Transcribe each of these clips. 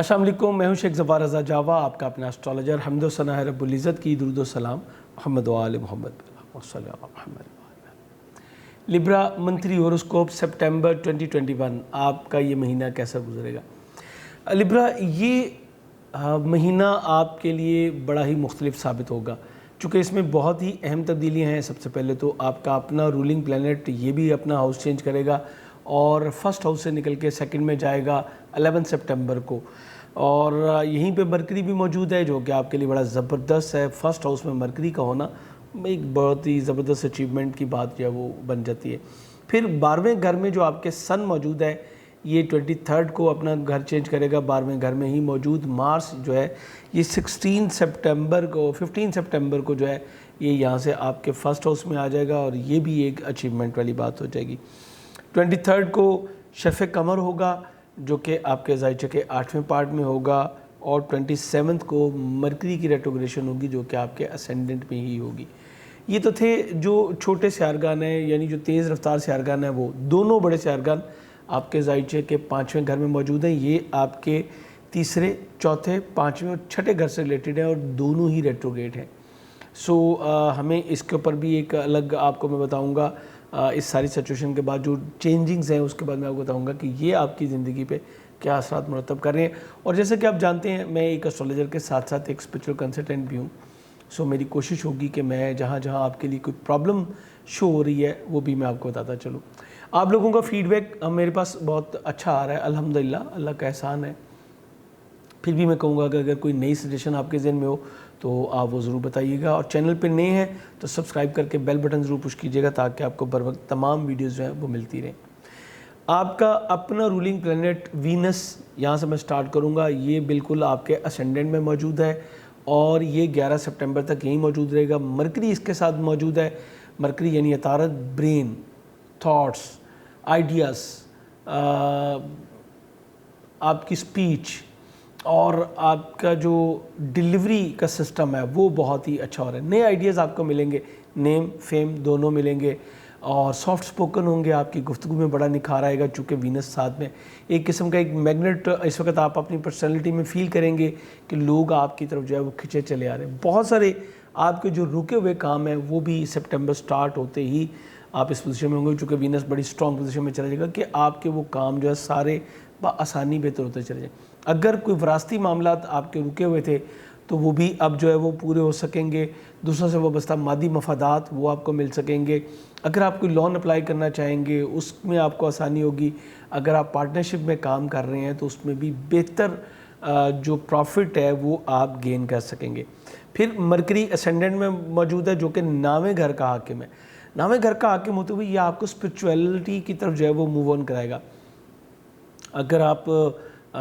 अस्सलाम वालेकुम, मैं हूं शेख ज़फ़ार रज़ा जावा, आपका अपना एस्ट्रोलॉजर। हम्द व सना है रब्बुल इज़्ज़त की, दुरूद व सलाम मोहम्मद व आले Muhammad Muhammad. Libra monthly horoscope सितंबर 2021, आपका ये महीना कैसा गुजरेगा। लिब्रा, ये महीना आपके लिए बड़ा ही मुख्तलिफ साबित होगा, चूँकि इसमें बहुत ही अहम तब्दीलियाँ हैं। सबसे पहले तो आपका अपना रूलिंग प्लैनेट ये भी अपना हाउस चेंज करेगा और फर्स्ट हाउस से निकल के सेकंड में जाएगा 11 सितंबर को। और यहीं पे मरकरी भी मौजूद है, जो कि आपके लिए बड़ा ज़बरदस्त है। फर्स्ट हाउस में मरकरी का होना एक बहुत ही ज़बरदस्त अचीवमेंट की बात जो है वो बन जाती है। फिर 12वें घर में जो आपके सन मौजूद है, ये 23 को अपना घर चेंज करेगा। 12वें घर में ही मौजूद मार्स जो है ये 15 सितंबर को जो है ये यहाँ से आपके फर्स्ट हाउस में आ जाएगा और ये भी एक अचीवमेंट वाली बात हो जाएगी। 23 को शफ़े कमर होगा, जो कि आपके ज़ाइचे के 8वें पार्ट में होगा, और 27 को मरकरी की रेट्रोग्रेशन होगी, जो कि आपके असेंडेंट में ही होगी। ये तो थे जो छोटे सियारगान हैं, यानी जो तेज़ रफ्तार सियारगान है, वो दोनों बड़े सियारगान आपके ज़ाइचे के 5वें घर में मौजूद हैं। ये आपके तीसरे, चौथे, 5वें और छठे घर से रिलेटेड है और दोनों ही रेट्रोग्रेड हैं। सो हमें इसके ऊपर भी एक अलग आपको मैं बताऊँगा। इस सारी सिचुएशन के बाद जो चेंजिंग्स हैं उसके बाद मैं आपको बताऊंगा कि ये आपकी ज़िंदगी पे क्या असरात मुरतब कर रहे हैं। और जैसे कि आप जानते हैं, मैं एक एस्ट्रोलॉजर के साथ साथ एक स्पिरिचुअल कंसल्टेंट भी हूँ। सो मेरी कोशिश होगी कि मैं जहाँ जहाँ आपके लिए कोई प्रॉब्लम शो हो रही है वो भी मैं आपको बताता चलूँ। आप लोगों का फीडबैक मेरे पास बहुत अच्छा आ रहा है, अल्हम्दुलिल्लाह, अल्लाह का एहसान है। फिर भी मैं कहूँगा कि अगर कोई नई सजेशन आपके ज़हन में हो तो आप वो ज़रूर बताइएगा। और चैनल पे नए हैं तो सब्सक्राइब करके बेल बटन ज़रूर पुश कीजिएगा, ताकि आपको बर वक्त तमाम वीडियोज़ जो हैं वो मिलती रहें। आपका अपना रूलिंग प्लैनेट वीनस, यहाँ से मैं स्टार्ट करूँगा। ये बिल्कुल आपके असेंडेंट में मौजूद है और ये 11 सितंबर तक यहीं मौजूद रहेगा। मरकरी इसके साथ मौजूद है। मरकरी यानी अतारत, ब्रेन, थाट्स, आइडियाज़, आपकी स्पीच और आपका जो डिलीवरी का सिस्टम है वो बहुत ही अच्छा हो रहा है। नए आइडियाज़ आपको मिलेंगे, नेम फेम दोनों मिलेंगे, और सॉफ्ट स्पोकन होंगे। आपकी गुफ्तगू में बड़ा निखार आएगा, चूँकि वीनस साथ में एक किस्म का एक मैग्नेट इस वक्त आप अपनी पर्सनैलिटी में फ़ील करेंगे कि लोग आपकी तरफ जो है वो खिंचे चले आ रहे हैं। बहुत सारे आपके जो रुके हुए काम हैं वो भी सितंबर स्टार्ट होते ही आप इस पोजीशन में होंगे, चूँकि वीनस बड़ी स्ट्रॉन्ग पोजीशन में चला जाएगा कि आपके वो काम जो है सारे आसानी बेहतर होते चले जाए। अगर कोई विरासती मामलात आपके रुके हुए थे तो वो भी अब जो है वो पूरे हो सकेंगे। दूसरों से वाबस्ता मादी मफादात वो आपको मिल सकेंगे। अगर आप कोई लोन अप्लाई करना चाहेंगे उसमें आपको आसानी होगी। अगर आप पार्टनरशिप में काम कर रहे हैं तो उसमें भी बेहतर जो प्रॉफिट है वो आप गेन कर सकेंगे। फिर मरकरी असेंडेंट में मौजूद है, जो कि 9वें घर का हाकिम है। 9वें घर का हाकिम होते हुए ये आपको स्पिरिचुअलिटी की तरफ जो है वो मूव ऑन कराएगा। अगर आप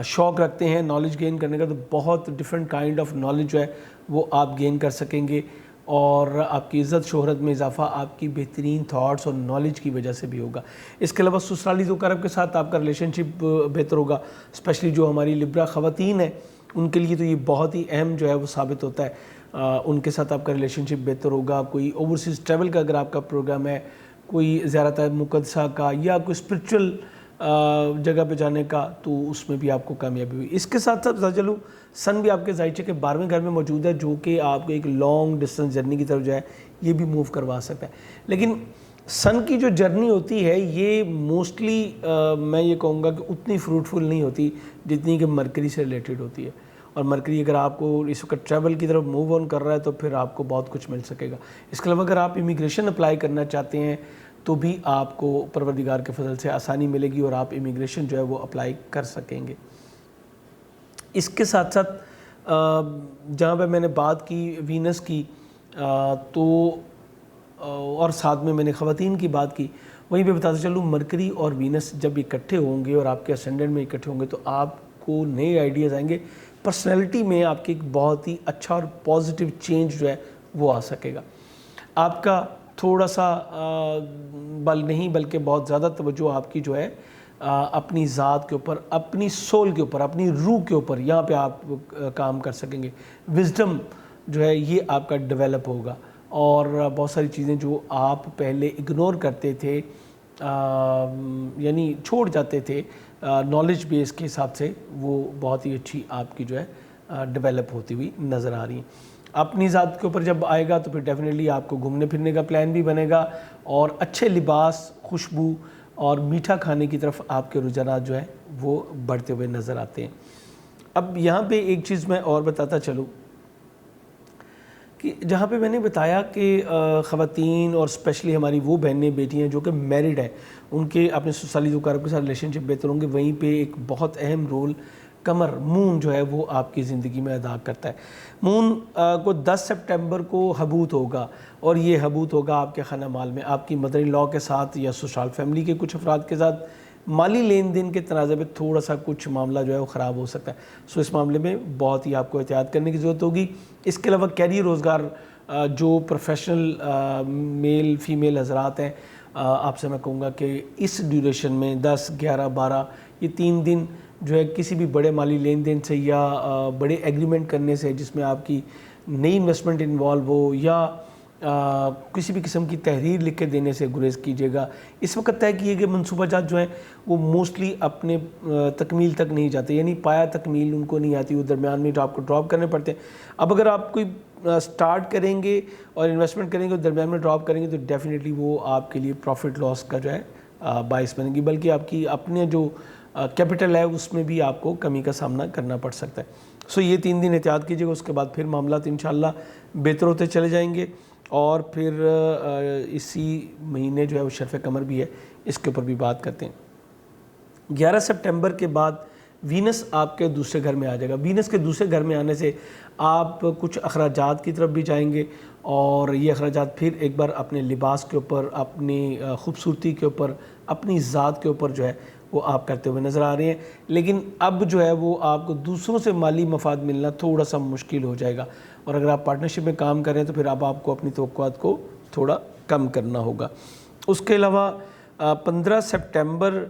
शौक़ रखते हैं नॉलेज गेन करने का, तो बहुत डिफरेंट काइंड ऑफ नॉलेज जो है वो आप गेन कर सकेंगे, और आपकी इज़्ज़त शोहरत में इजाफा आपकी बेहतरीन थॉट्स और नॉलेज की वजह से भी होगा। इसके अलावा ससुराली ज़ोकारब के साथ आपका रिलेशनशिप बेहतर होगा। स्पेशली जो हमारी लिब्रा ख़वातीन है उनके लिए तो ये बहुत ही अहम जो है वो साबित होता है। उनके साथ आपका रिलेशनशिप बेहतर होगा। कोई ओवरसीज़ ट्रैवल का अगर आपका प्रोग्राम है, कोई ज़ियारत मुक़द्दसा का या कोई स्पिरिचुअल जगह पे जाने का, तो उसमें भी आपको कामयाबी हुई। इसके साथ साथ बता चलूँ, सन भी आपके ज़ाइचे के 12वें घर में मौजूद है, जो कि आपको एक लॉन्ग डिस्टेंस जर्नी की तरफ जो है ये भी मूव करवा सकता है। लेकिन सन की जो जर्नी होती है ये मोस्टली मैं ये कहूँगा कि उतनी फ्रूटफुल नहीं होती जितनी कि मरकरी से रिलेटेड होती है। और मरकरी अगर आपको इस वक्त ट्रैवल की तरफ मूव ऑन कर रहा है तो फिर आपको बहुत कुछ मिल सकेगा। इसके अलावा अगर आप इमिग्रेशन अप्लाई करना चाहते हैं तो भी आपको परवरदिगार के फजल से आसानी मिलेगी और आप इमिग्रेशन जो है वो अप्लाई कर सकेंगे। इसके साथ साथ जहाँ पे मैंने बात की वीनस की, तो और साथ में मैंने ख़वातीन की बात की, वहीं पे बताते चलूँ मरकरी और वीनस जब इकट्ठे होंगे और आपके असेंडेंट में इकट्ठे होंगे तो आपको नए आइडियाज़ आएंगे। पर्सनैलिटी में आपकी एक बहुत ही अच्छा और पॉजिटिव चेंज जो है वो आ सकेगा। आपका थोड़ा सा बल नहीं बल्कि बहुत ज़्यादा तवज्जो आपकी जो है अपनी ज़ात के ऊपर, अपनी सोल के ऊपर, अपनी रूह के ऊपर, यहाँ पे आप काम कर सकेंगे। विज़डम जो है ये आपका डेवलप होगा, और बहुत सारी चीज़ें जो आप पहले इग्नोर करते थे यानी छोड़ जाते थे, نالج بیس کے حساب سے وہ بہت ہی اچھی آپ کی جو ہے ڈیولپ ہوتی ہوئی نظر آ رہی ہیں. اپنی ذات کے اوپر جب آئے گا تو پھر ڈیفینیٹلی آپ کو گھومنے پھرنے کا پلان بھی بنے گا اور اچھے لباس, خوشبو اور میٹھا کھانے کی طرف آپ کے رجحانات جو ہیں وہ بڑھتے ہوئے نظر آتے ہیں. اب یہاں پہ ایک چیز میں اور بتاتا چلوں کہ جہاں پہ میں نے بتایا کہ خواتین اور اسپیشلی ہماری وہ بہنیں بیٹیاں جو کہ میرڈ ہیں ان کے اپنے سسرالی دوکاروں کے ساتھ ریلیشن شپ بہتر ہوں گے, وہیں پہ ایک بہت اہم رول قمر مون جو ہے وہ آپ کی زندگی میں ادا کرتا ہے. مون کو 10 سپٹمبر کو حبوط ہوگا اور یہ حبوط ہوگا آپ کے خانہ مال میں, آپ کی مدر ان لاء کے ساتھ یا سسرال فیملی کے کچھ افراد کے ساتھ مالی لین دین کے تناظر میں تھوڑا سا کچھ معاملہ جو ہے وہ خراب ہو سکتا ہے. سو اس معاملے میں بہت ہی آپ کو احتیاط کرنے کی ضرورت ہوگی. اس کے علاوہ کیریئر روزگار جو پروفیشنل میل فیمیل حضرات ہیں, آپ سے میں کہوں گا کہ اس ڈیوریشن میں 10, 11, 12 یہ 3 دن جو ہے کسی بھی بڑے مالی لین دین سے یا بڑے ایگریمنٹ کرنے سے جس میں آپ کی نئی انویسٹمنٹ انوالو ہو یا کسی بھی قسم کی تحریر لکھ کے دینے سے گریز کیجیے گا. اس وقت طے کیے گئے منصوبہ جات جو ہیں وہ موسٹلی اپنے تکمیل تک نہیں جاتے, یعنی پایا تکمیل ان کو نہیں آتی, وہ درمیان میں آپ کو ڈراپ کرنے پڑتے ہیں. اب اگر آپ کوئی سٹارٹ کریں گے اور انویسٹمنٹ کریں گے اور درمیان میں ڈراپ کریں گے تو ڈیفینیٹلی وہ آپ کے لیے پروفٹ لاس کا جو ہے باعث بنے گی, بلکہ آپ کی اپنے جو کیپٹل ہے اس میں بھی آپ کو کمی کا سامنا کرنا پڑ سکتا ہے. سو یہ 3 دن احتیاط کیجیے گا, اس کے بعد پھر معاملات انشاءاللہ بہتر ہوتے چلے جائیں گے. اور پھر اسی مہینے جو ہے وہ شرف قمر بھی ہے, اس کے اوپر بھی بات کرتے ہیں. 11 سپٹمبر کے بعد وینس آپ کے دوسرے گھر میں آ جائے گا. وینس کے دوسرے گھر میں آنے سے آپ کچھ اخراجات کی طرف بھی جائیں گے اور یہ اخراجات پھر ایک بار اپنے لباس کے اوپر, اپنی خوبصورتی کے اوپر, اپنی ذات کے اوپر جو ہے وہ آپ کرتے ہوئے نظر آ رہے ہیں. لیکن اب جو ہے وہ آپ کو دوسروں سے مالی مفاد ملنا تھوڑا سا مشکل ہو جائے گا, اور اگر آپ پارٹنرشپ میں کام کر رہے ہیں تو پھر اب آپ کو اپنی توقعات کو تھوڑا کم کرنا ہوگا. اس کے علاوہ 15 سپٹمبر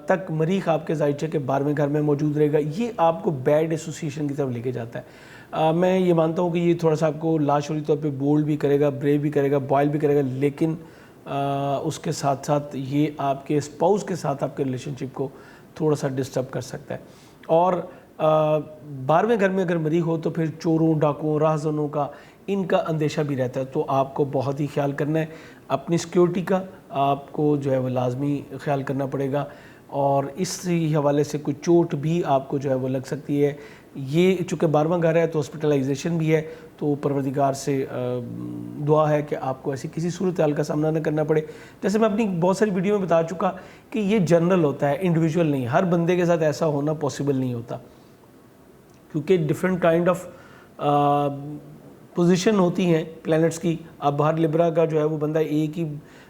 تک مریخ آپ کے ذائچے کے 12ویں گھر میں موجود رہے گا. یہ آپ کو بیڈ ایسوسیشن کی طرف لے کے جاتا ہے. میں یہ مانتا ہوں کہ یہ تھوڑا سا آپ کو لاشعوری طور پہ بولڈ بھی کرے گا, بریو بھی کرے گا, بوائل بھی کرے گا, لیکن اس کے ساتھ ساتھ یہ آپ کے اسپاؤس کے ساتھ آپ کے ریلیشن شپ کو تھوڑا سا ڈسٹرب کر سکتا ہے. اور 12ویں گھر میں اگر مریخ ہو تو پھر چوروں, ڈاکوؤں, راہزنوں کا ان کا اندیشہ بھی رہتا ہے. تو آپ کو بہت ہی خیال کرنا ہے اپنی سیکیورٹی کا, آپ کو جو ہے وہ لازمی خیال کرنا پڑے گا. اور اس حوالے سے کوئی چوٹ بھی آپ کو جو ہے وہ لگ سکتی ہے. یہ چونکہ 12واں گھر ہے تو ہاسپٹلائزیشن بھی ہے, تو پروردگار سے دعا ہے کہ آپ کو ایسی کسی صورتحال کا سامنا نہ کرنا پڑے. جیسے میں اپنی بہت ساری ویڈیو میں بتا چکا کہ یہ جنرل ہوتا ہے, انڈیویجول نہیں. ہر بندے کے ساتھ ایسا ہونا پاسبل نہیں ہوتا, کیونکہ ڈفرینٹ کائنڈ آف پوزیشن ہوتی ہیں پلینٹس کی. اب ہر لبرا کا جو ہے وہ بندہ ایک ہی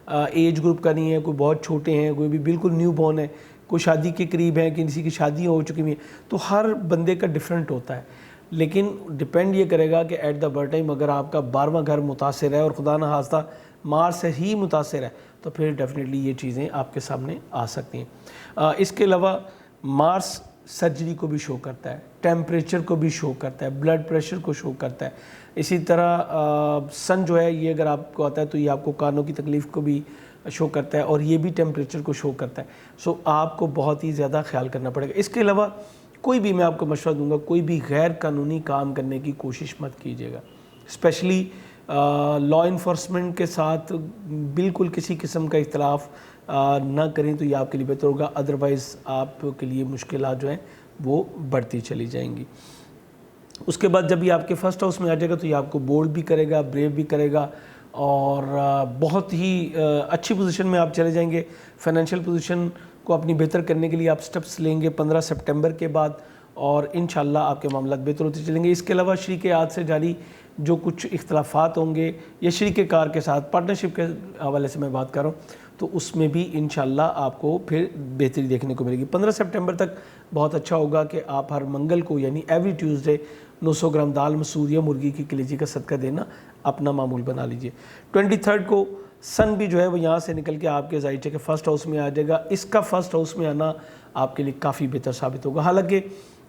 ایج گروپ کا نہیں ہے, کوئی بہت چھوٹے ہیں, کوئی بھی بالکل نیو بورن ہے, کوئی شادی کے قریب ہیں, کسی کی شادیاں ہو چکی ہوئی ہیں. تو ہر بندے کا ڈفرینٹ ہوتا ہے, لیکن ڈپینڈ یہ کرے گا کہ ایٹ دا برتھ ٹائم اگر آپ کا 12واں گھر متاثر ہے اور خدا نہ خواستہ مارس سے ہی متاثر ہے تو پھر ڈیفینیٹلی یہ چیزیں آپ کے سامنے آ سکتی ہیں. اس کے علاوہ مارس سرجری کو بھی شو کرتا ہے, ٹیمپریچر کو بھی شو کرتا ہے, بلڈ پریشر کو شو کرتا ہے. اسی طرح سن جو ہے یہ اگر آپ کو آتا ہے تو یہ آپ کو کانوں کی تکلیف کو بھی شو کرتا ہے اور یہ بھی ٹیمپریچر کو شو کرتا ہے. سو آپ کو بہت ہی زیادہ خیال کرنا پڑے گا. اس کے علاوہ کوئی بھی, میں آپ کو مشورہ دوں گا, کوئی بھی غیر قانونی کام کرنے کی کوشش مت کیجیے گا. اسپیشلی لا انفورسمنٹ کے ساتھ بالکل کسی قسم کا اختلاف نہ کریں تو یہ آپ کے لیے بہتر ہوگا. ادروائز آپ کے لیے مشکلات جو ہیں وہ بڑھتی چلی جائیں گی. اس کے بعد جب یہ آپ کے فرسٹ ہاؤس میں آ جائے گا تو یہ آپ کو بولڈ بھی کرے گا, بریو بھی کرے گا, اور بہت ہی اچھی پوزیشن میں آپ چلے جائیں گے. فائنینشیل پوزیشن کو اپنی بہتر کرنے کے لیے آپ سٹیپس لیں گے 15 سپٹمبر کے بعد, اور انشاءاللہ آپ کے معاملات بہتر ہوتے چلیں گے. اس کے علاوہ شریک عاد سے جاری جو کچھ اختلافات ہوں گے یا شریک کار کے ساتھ پارٹنرشپ کے حوالے سے میں بات کر رہا ہوں, تو اس میں بھی انشاءاللہ آپ کو پھر بہتری دیکھنے کو ملے گی. 15 سپٹمبر تک بہت اچھا ہوگا کہ آپ ہر منگل کو یعنی ایوری ٹیوزڈے 900 گرام دال مسور یا مرغی کی کلیجی کا صدقہ دینا اپنا معمول بنا لیجئے. 23 کو سن بھی جو ہے وہ یہاں سے نکل کے آپ کے ذائچے کے فرسٹ ہاؤس میں آ جائے گا. اس کا فرسٹ ہاؤس میں آنا آپ کے لیے کافی بہتر ثابت ہوگا. حالانکہ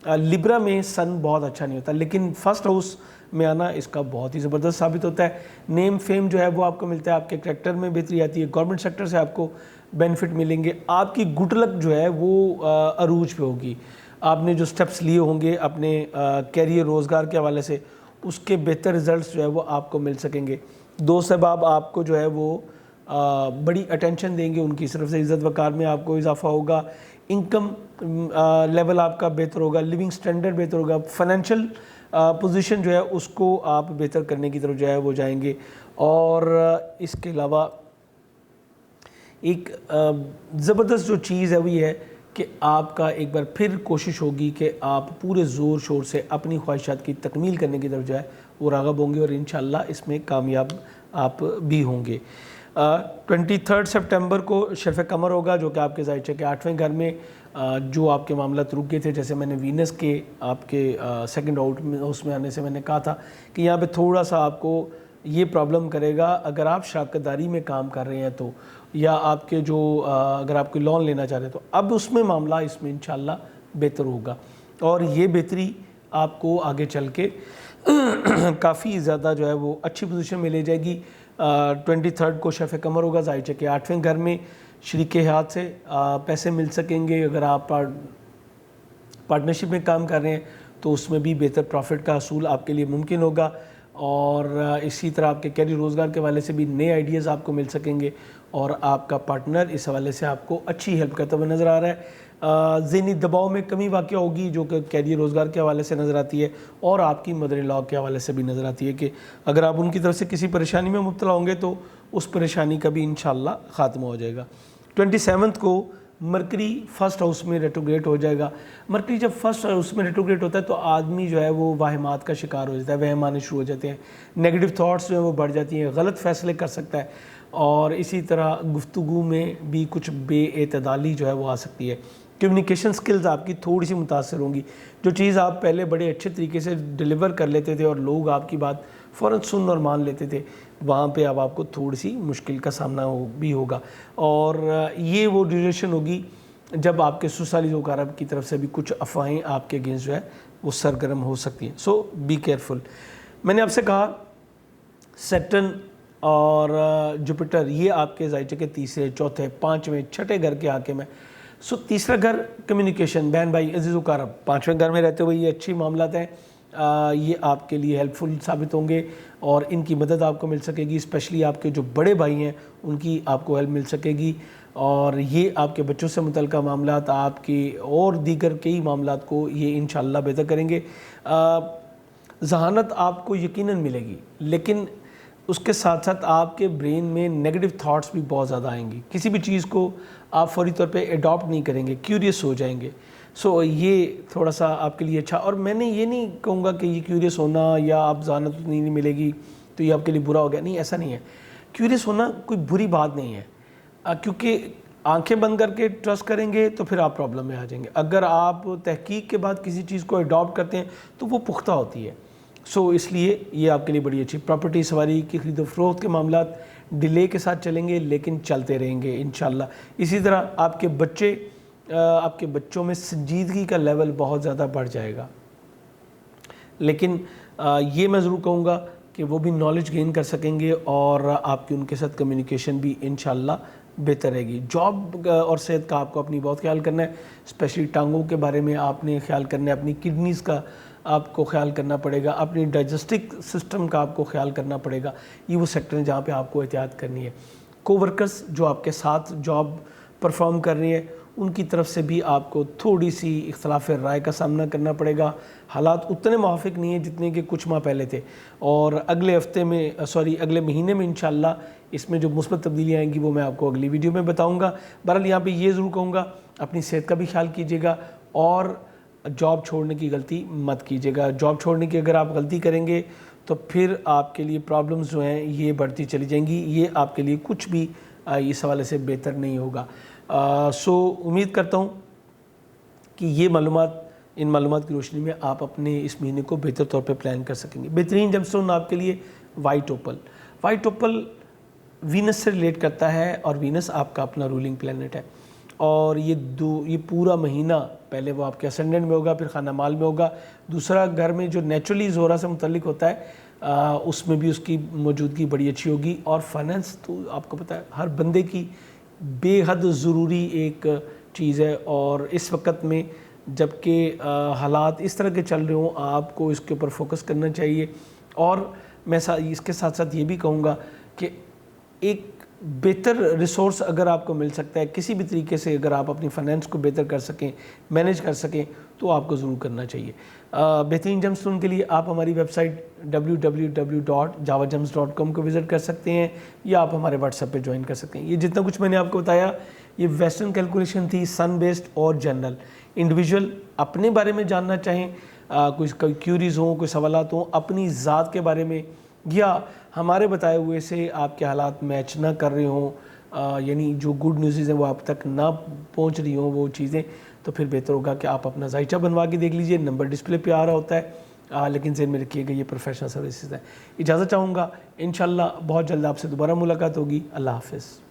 लिब्रा में सन बहुत अच्छा नहीं होता, लेकिन फर्स्ट हाउस में आना इसका बहुत ही ज़बरदस्त साबित होता है। नेम फेम जो है वो आपको मिलता है, आपके करैक्टर में बेहतरी आती है, गवर्नमेंट सेक्टर से आपको बेनिफिट मिलेंगे, आपकी गुड लक जो है वो अरूज पे होगी। आपने जो स्टेप्स लिए होंगे अपने कैरियर रोज़गार के हवाले से, उसके बेहतर रिजल्ट्स जो है वो आपको मिल सकेंगे। दोस्त अहबाब आपको जो है वो बड़ी अटेंशन देंगे, उनकी तरफ से इज़्ज़त वक़ार में आपको इजाफा होगा, इनकम लेवल आपका बेहतर होगा, लिविंग स्टैंडर्ड बेहतर होगा, फाइनेंशियल पोजीशन जो है उसको आप बेहतर करने की तरफ जो है वो जाएंगे। और इसके अलावा एक ज़बरदस्त जो चीज़ है वो ये है कि आपका एक बार फिर कोशिश होगी कि आप पूरे ज़ोर शोर से अपनी ख्वाहिशात की तकमील करने की तरफ जो है वो राग़ब होंगे और इंशाअल्लाह इसमें कामयाब आप भी होंगे। 23 सितंबर को शरफ़ कमर होगा, जो कि आपके ज़ाहिर के 8वें घर में जो आपके मामला रुक गए थे, जैसे मैंने वीनस के आपके सेकंड आउट में उसमें आने से मैंने कहा था कि यहाँ पे थोड़ा सा आपको ये प्रॉब्लम करेगा अगर आप शराकतदारी में काम कर रहे हैं तो, या आपके जो अगर आप कोई लोन लेना चाह रहे हैं तो अब उसमें मामला इसमें इंशाअल्लाह बेहतर होगा और ये बेहतरी आपको आगे चल के काफ़ी ज़्यादा जो है वो अच्छी पोजीशन में ले जाएगी। 23 को शरफ़ कमर होगा, ज़ाहिर के 8वें घर में शरीक हयात से पैसे मिल सकेंगे। अगर आप पार्टनरशिप में काम कर रहे हैं तो उसमें भी बेहतर प्रॉफिट का असूल आपके लिए मुमकिन होगा और इसी तरह आपके कैरियर रोज़गार के हवाले से भी नए आइडियाज़ आपको मिल सकेंगे और आपका पार्टनर इस हवाले से आपको अच्छी हेल्प करता हुआ नज़र आ रहा है। ज़हनी दबाव में कमी वाक़ होगी जो कि कैरियर रोज़गार के हवाले से नज़र आती है और आपकी मदर इन लॉ के हवाले से भी नज़र आती है कि अगर आप उनकी तरफ से किसी परेशानी में मुब्तला होंगे तो उस परेशानी का भी इंशाअल्लाह ख़ात्मा हो जाएगा। 27 को मरकरी फर्स्ट हाउस में रेट्रोग्रेड हो जाएगा। मरकरी जब फर्स्ट हाउस में रेट्रोग्रेड होता है तो आदमी जो है वो वाहिमात का शिकार हो जाता है, वहम आने शुरू हो जाते हैं, नेगेटिव थाट्स जो है वो बढ़ जाती हैं, गलत फ़ैसले कर सकता है और इसी तरह गुफ्तगू में भी कुछ बेएतदाली जो है वो आ सकती है। कम्युनिकेशन स्किल्स आपकी थोड़ी सी मुतासर होंगी। जो चीज़ आप पहले बड़े अच्छे तरीके से डिलीवर कर लेते थे और लोग आपकी बात फ़ौरन सुन और मान लेते थे, वहाँ पे अब आपको थोड़ी सी मुश्किल का सामना भी होगा और ये वो ड्यूरेशन होगी जब आपके ससुराली ज़ोकार की तरफ से भी कुछ अफवाहें आपके अगेंस्ट जो है वो सरगर्म हो सकती हैं। सो बी केयरफुल। मैंने आपसे कहा सैटर्न और जुपिटर ये आपके ज़ाहिर के तीसरे, चौथे, पाँचवें, छठे घर के हाकिम है। सो तीसरा घर कम्युनिकेशन, बहन भाई, अजीज़ कारब, 5वें घर में रहते हुए ये अच्छी मामलात हैं, ये आपके लिए हेल्पफुल साबित होंगे और इनकी मदद आपको मिल सकेगी। स्पेशली आपके जो बड़े भाई हैं उनकी आपको हेल्प मिल सकेगी और ये आपके बच्चों से मुतल्लिक़ मामलात, आपके और दीगर कई मामलात को ये इंशाअल्लाह बेहतर करेंगे। ज़हानत आपको यकीनन मिलेगी, लेकिन उसके साथ साथ आपके ब्रेन में नेगेटिव थॉट्स भी बहुत ज़्यादा आएंगी। किसी भी चीज़ को आप फौरी तौर पे अडॉप्ट नहीं करेंगे, क्यूरियस हो जाएंगे। सो ये थोड़ा सा आपके लिए अच्छा, और मैंने ये नहीं कहूँगा कि ये क्यूरियस होना या आप ज़हानत नहीं मिलेगी तो ये आपके लिए बुरा हो गया, नहीं, ऐसा नहीं है। क्यूरियस होना कोई बुरी बात नहीं है, क्योंकि आंखें बंद करके ट्रस्ट करेंगे तो फिर आप प्रॉब्लम में आ जाएंगे। अगर आप तहकीक के बाद किसी चीज़ को अडॉप्ट करते हैं तो वो पुख्ता होती है। सो इसलिए ये आपके लिए बड़ी अच्छी प्रॉपर्टी सवारी की खरीदो फरोख्त के मामलात डिले के साथ चलेंगे लेकिन चलते रहेंगे इंशाल्लाह। इसी तरह आपके बच्चों में संजीदगी का लेवल बहुत ज़्यादा बढ़ जाएगा, लेकिन ये मैं ज़रूर कहूँगा कि वो भी नॉलेज गेन कर सकेंगे और आपकी उनके साथ कम्युनिकेशन भी इंशाल्लाह बेहतर रहेगी। जॉब और सेहत का आपको अपनी बहुत ख्याल करना है, स्पेशली टांगों के बारे में आपने ख्याल करना है, अपनी किडनीज़ का आपको ख्याल करना पड़ेगा, अपनी डाइजेस्टिव सिस्टम का आपको ख्याल करना पड़ेगा। ये वो सेक्टर हैं जहाँ पे आपको एहतियात करनी है। कोवर्कर्स जो आपके साथ जॉब परफॉर्म कर रही है उनकी तरफ से भी आपको थोड़ी सी इख्तलाफ राय का सामना करना पड़ेगा। हालात उतने मुवाफिक नहीं है जितने कि कुछ माह पहले थे और अगले महीने में इंशाल्लाह इसमें जो मुस्बत तब्दीलियाँ आएंगी वो मैं आपको अगली वीडियो में बताऊँगा। बहरहाल यहाँ पे ये ज़रूर कहूँगा अपनी सेहत का भी ख्याल कीजिएगा और जॉब छोड़ने की गलती मत कीजिएगा। जॉब छोड़ने की अगर आप गलती करेंगे तो फिर आपके लिए प्रॉब्लम्स जो हैं ये बढ़ती चली जाएंगी, ये आपके लिए कुछ भी इस हवाले से बेहतर नहीं होगा। सो उम्मीद करता हूँ कि ये इन मालूमात की रोशनी में आप अपने इस महीने को बेहतर तौर पे प्लान कर सकेंगे। बेहतरीन जेमस्टोन आपके लिए वाइट ओपल वीनस से रिलेट करता है और वीनस आपका अपना रूलिंग प्लैनेट है اور یہ پورا مہینہ پہلے وہ آپ کے اسینڈنٹ میں ہوگا، پھر خانہ مال میں ہوگا. دوسرا گھر میں جو نیچرلی زہرہ سے متعلق ہوتا ہے اس میں بھی اس کی موجودگی بڑی اچھی ہوگی. اور فائنینس تو آپ کو پتہ ہے ہر بندے کی بے حد ضروری ایک چیز ہے، اور اس وقت میں جب کہ حالات اس طرح کے چل رہے ہوں آپ کو اس کے اوپر فوکس کرنا چاہیے. اور میں اس کے ساتھ ساتھ یہ بھی کہوں گا کہ ایک بہتر ریسورس اگر آپ کو مل سکتا ہے کسی بھی طریقے سے، اگر آپ اپنی فائنینس کو بہتر کر سکیں، مینیج کر سکیں، تو آپ کو ضرور کرنا چاہیے. بہترین جیمز اسٹون کے لیے آپ ہماری ویب سائٹ www.javagems.com کو وزٹ کر سکتے ہیں، یا آپ ہمارے واٹس ایپ پہ جوائن کر سکتے ہیں. یہ جتنا کچھ میں نے آپ کو بتایا یہ ویسٹرن کیلکولیشن تھی، سن بیسڈ اور جنرل. انڈیویجول اپنے بارے میں جاننا چاہیں، کوئی کیوریز ہوں، کوئی سوالات ہوں اپنی ذات کے بارے میں، یا ہمارے بتائے ہوئے سے آپ کے حالات میچ نہ کر رہے ہوں، یعنی جو گڈ نیوزز ہیں وہ آپ تک نہ پہنچ رہی ہوں وہ چیزیں، تو پھر بہتر ہوگا کہ آپ اپنا ذائچہ بنوا کے دیکھ لیجئے. نمبر ڈسپلے پہ آ رہا ہوتا ہے، لیکن ذہن میں رکھیے گا یہ پروفیشنل سروسز ہیں. اجازت چاہوں گا، انشاءاللہ بہت جلد آپ سے دوبارہ ملاقات ہوگی. اللہ حافظ.